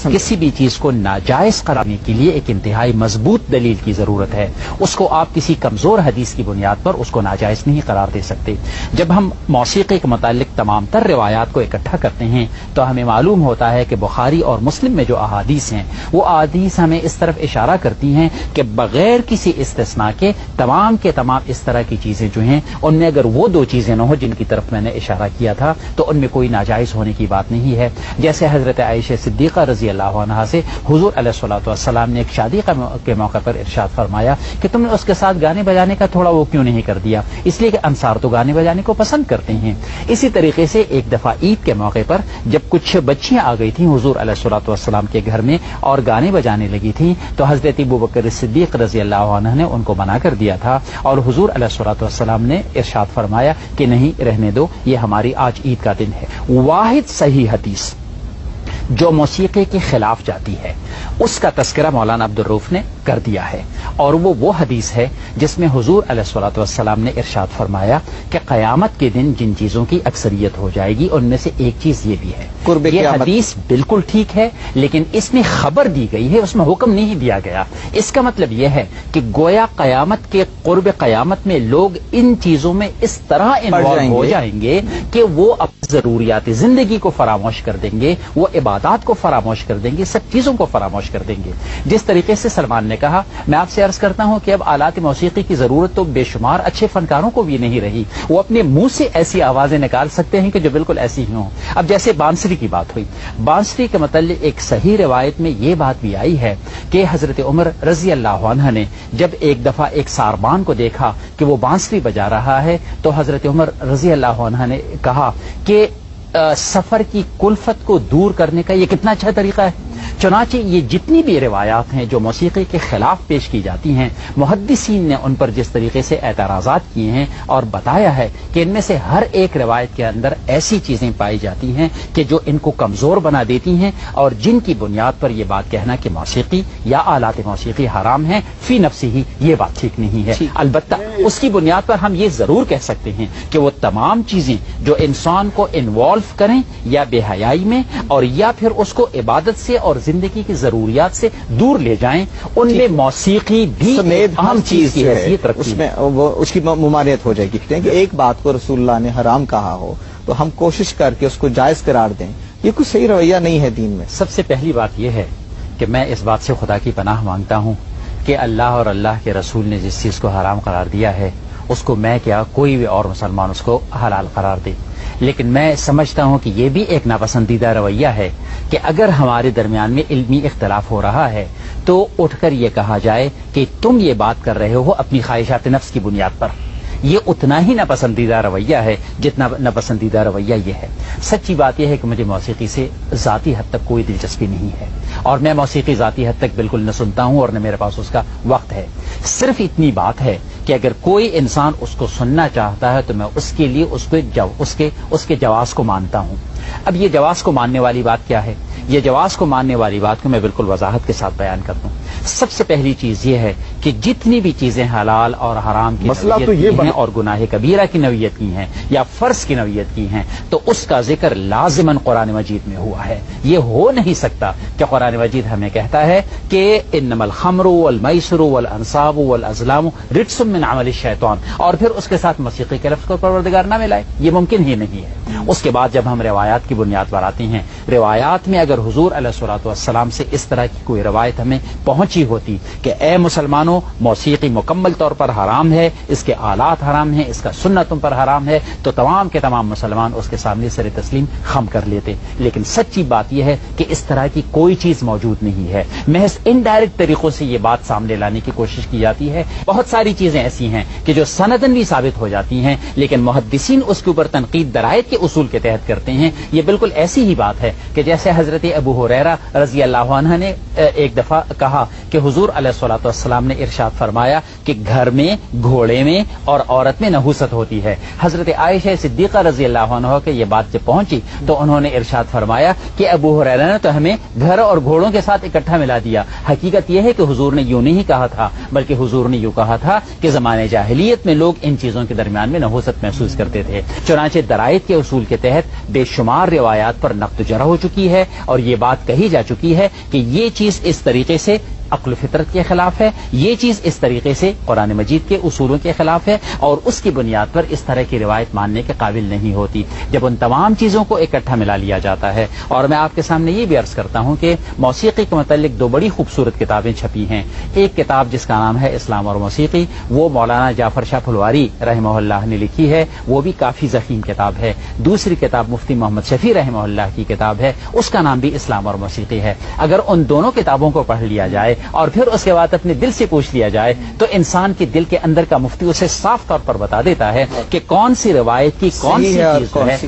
کسی بھی چیز کو ناجائز قرار دینے کے لیے ایک انتہائی مضبوط دلیل کی ضرورت ہے. اس کو آپ کسی کمزور حدیث کی بنیاد پر اس کو ناجائز نہیں قرار دے سکتے. جب ہم موسیقی کے متعلق تمام تر روایات کو اکٹھا کرتے ہیں تو ہمیں معلوم ہوتا ہے کہ بخاری اور مسلم میں جو احادیث ہیں وہ احادیث ہمیں اس طرف اشارہ کرتی ہیں کہ بغیر کسی استثناء کے تمام اس طرح کی چیزیں جو ہیں ان میں اگر وہ دو چیزیں نہ ہو جن کی طرف میں نے اشارہ کیا تھا تو ان میں کوئی ناجائز ہونے کی بات نہیں ہے. جیسے حضرت عائشہ صدیقہ رضی اللہ عنہا سے حضور علیہ الصلوۃ والسلام نے ایک شادی کے موقع پر ارشاد فرمایا کہ تم نے اس کے ساتھ گانے بجانے کا تھوڑا وہ کیوں نہیں کر دیا؟ اس لیے کہ انصار تو گانے بجانے کو پسند کرتے ہیں. اسی طریقے سے ایک دفعہ عید کے موقع پر جب کچھ بچیاں آ گئی تھیں حضور علیہ الصلوۃ والسلام کے گھر میں اور گانے بجانے لگی تھیں تو حضرت ابوبکر صدیق رضی اللہ عنہ نے ان کو منع کر دیا تھا اور حضور علیہ الصلوۃ والسلام نے ارشاد فرمایا کہ نہیں، رہنے دو، یہ ہماری آج عید کا دن ہے. واحد صحیح حدیث جو موسیقی کے خلاف جاتی ہے اس کا تذکرہ مولانا عبدالرؤف نے کر دیا ہے، اور وہ حدیث ہے جس میں حضور علیہ الصلوۃ والسلام نے ارشاد فرمایا کہ قیامت کے دن جن چیزوں کی اکثریت ہو جائے گی ان میں سے ایک چیز یہ بھی ہے. یہ حدیث بالکل ٹھیک ہے لیکن اس میں خبر دی گئی ہے، اس میں حکم نہیں دیا گیا. اس کا مطلب یہ ہے کہ گویا قیامت کے قرب قیامت میں لوگ ان چیزوں میں اس طرح انوالو ہو جائیں گے کہ وہ اپنی ضروریات زندگی کو فراموش کر دیں گے، وہ عبادات کو فراموش کر دیں گے، سب چیزوں کو فراموش کر دیں گے. جس طریقے سے سلمان نے کہا، میں آپ سے عرض کرتا ہوں کہ اب آلات موسیقی کی ضرورت تو بے شمار اچھے فنکاروں کو بھی نہیں رہی. وہ اپنے منہ سے ایسی آوازیں نکال سکتے ہیں کہ جو بالکل ایسی ہی ہوں. اب جیسے بانسری کی بات ہوئی، بانسری کے متعلق ایک صحیح روایت میں یہ بات بھی آئی ہے کہ حضرت عمر رضی اللہ عنہ نے جب ایک دفعہ ایک ساربان کو دیکھا کہ وہ بانسری بجا رہا ہے تو حضرت عمر رضی اللہ عنہ نے کہا کہ سفر کی کلفت کو دور کرنے کا یہ کتنا اچھا طریقہ ہے. چنانچہ یہ جتنی بھی روایات ہیں جو موسیقی کے خلاف پیش کی جاتی ہیں، محدثین نے ان پر جس طریقے سے اعتراضات کیے ہیں اور بتایا ہے کہ ان میں سے ہر ایک روایت کے اندر ایسی چیزیں پائی جاتی ہیں کہ جو ان کو کمزور بنا دیتی ہیں اور جن کی بنیاد پر یہ بات کہنا کہ موسیقی یا آلات موسیقی حرام ہیں فی نفسی ہی یہ بات ٹھیک نہیں ہے. البتہ اس کی بنیاد پر ہم یہ ضرور کہہ سکتے ہیں کہ وہ تمام چیزیں جو انسان کو انوالو کریں یا بے حیائی میں اور یا پھر اس کو عبادت سے اور زندگی کی ضروریات سے دور لے جائیں، ان میں موسیقی بھی اہم چیز کی حیثیت رکھتی ہے. اس کی ممانعت ہو جائے گی کہ ایک بات کو رسول اللہ نے حرام کہا ہو تو ہم کوشش کر کے اس کو جائز قرار دیں، یہ کوئی صحیح رویہ نہیں ہے دین میں. سب سے پہلی بات یہ ہے کہ میں اس بات سے خدا کی پناہ مانگتا ہوں کہ اللہ اور اللہ کے رسول نے جس چیز کو حرام قرار دیا ہے اس کو میں کیا کوئی بھی اور مسلمان اس کو حلال قرار دے. لیکن میں سمجھتا ہوں کہ یہ بھی ایک ناپسندیدہ رویہ ہے کہ اگر ہمارے درمیان میں علمی اختلاف ہو رہا ہے تو اٹھ کر یہ کہا جائے کہ تم یہ بات کر رہے ہو اپنی خواہشات نفس کی بنیاد پر. یہ اتنا ہی ناپسندیدہ رویہ ہے جتنا ناپسندیدہ رویہ یہ ہے. سچی بات یہ ہے کہ مجھے موسیقی سے ذاتی حد تک کوئی دلچسپی نہیں ہے اور میں موسیقی ذاتی حد تک بالکل نہ سنتا ہوں اور نہ میرے پاس اس کا وقت ہے. صرف اتنی بات ہے کہ اگر کوئی انسان اس کو سننا چاہتا ہے تو میں اس کے لیے اس کے جواز کو مانتا ہوں. اب یہ جواز کو ماننے والی بات کیا ہے؟ یہ جواز کو ماننے والی بات کو میں بالکل وضاحت کے ساتھ بیان کرتا ہوں. سب سے پہلی چیز یہ ہے کہ جتنی بھی چیزیں حلال اور حرام کی نوعیت کی ہیں اور گناہ کبیرہ کی نوعیت کی ہیں یا فرض کی نوعیت کی ہیں تو اس کا ذکر لازماً قرآن مجید میں ہوا ہے. یہ ہو نہیں سکتا کہ قرآن مجید ہمیں کہتا ہے کہ انما الخمر والمیسر والانصاب والازلام رجس من عمل الشیطان اور پھر اس کے ساتھ موسیقی کے لفظ کو پروردگار نہ ملائے. یہ ممکن ہی نہیں ہے. اس کے بعد جب ہم روایات کی بنیاد پر آتے ہیں، روایات میں اگر حضور علیہ الصلوۃ والسلام سے اس طرح کی کوئی روایت ہمیں پہنچی ہوتی کہ اے مسلمانوں موسیقی مکمل طور پر حرام ہے، اس کے آلات حرام ہیں، اس کا سنت تم پر حرام ہے، تو تمام کے تمام مسلمان اس کے سامنے سر تسلیم خم کر لیتے. لیکن سچی بات یہ ہے کہ اس طرح کی کوئی چیز موجود نہیں ہے. محض انڈائریکٹ طریقوں سے یہ بات سامنے لانے کی کوشش کی جاتی ہے. بہت ساری چیزیں ایسی ہیں کہ جو سندن بھی ثابت ہو جاتی ہیں لیکن محدثین اس کے اوپر تنقید درایت کے اصول کے تحت کرتے ہیں. یہ بالکل ایسی ہی بات ہے کہ جیسے حضرت ابو ہریرہ رضی اللہ عنہ نے ایک دفعہ کہا کہ حضور علیہ الصلوۃ والسلام نے ارشاد فرمایا کہ گھر میں، گھوڑے میں اور عورت میں نحوست ہوتی ہے. حضرت عائشہ صدیقہ رضی اللہ عنہ کے یہ بات جب پہنچی تو انہوں نے ارشاد فرمایا کہ ابو ہریرہ نے تو ہمیں گھر گھر اور گھوڑوں کے ساتھ اکٹھا ملا دیا۔ حقیقت یہ ہے کہ حضور نے یوں نہیں کہا تھا، بلکہ حضور نے یوں کہا تھا کہ زمانے جاہلیت میں لوگ ان چیزوں کے درمیان میں نحوست محسوس کرتے تھے۔ چنانچہ درائد کے اصول کے تحت بے شمار روایات پر نقد و جرح ہو چکی ہے، اور یہ بات کہی جا چکی ہے کہ یہ چیز اس طریقے سے عقل و فطرت کے خلاف ہے، یہ چیز اس طریقے سے قرآن مجید کے اصولوں کے خلاف ہے، اور اس کی بنیاد پر اس طرح کی روایت ماننے کے قابل نہیں ہوتی۔ جب ان تمام چیزوں کو اکٹھا ملا لیا جاتا ہے، اور میں آپ کے سامنے یہ بھی عرض کرتا ہوں کہ موسیقی کے متعلق دو بڑی خوبصورت کتابیں چھپی ہیں۔ ایک کتاب جس کا نام ہے اسلام اور موسیقی، وہ مولانا جعفر شاہ پھلواری رحمہ اللہ نے لکھی ہے، وہ بھی کافی ضخیم کتاب ہے۔ دوسری کتاب مفتی محمد شفیع رحمہ اللہ کی کتاب ہے، اس کا نام بھی اسلام اور موسیقی ہے۔ اگر ان دونوں کتابوں کو پڑھ لیا جائے اور پھر اس کے بعد اپنے دل سے پوچھ لیا جائے تو انسان کے دل کے اندر کا مفتی اسے صاف طور پر بتا دیتا ہے کہ کون سی روایت کی کون سی چیز ہے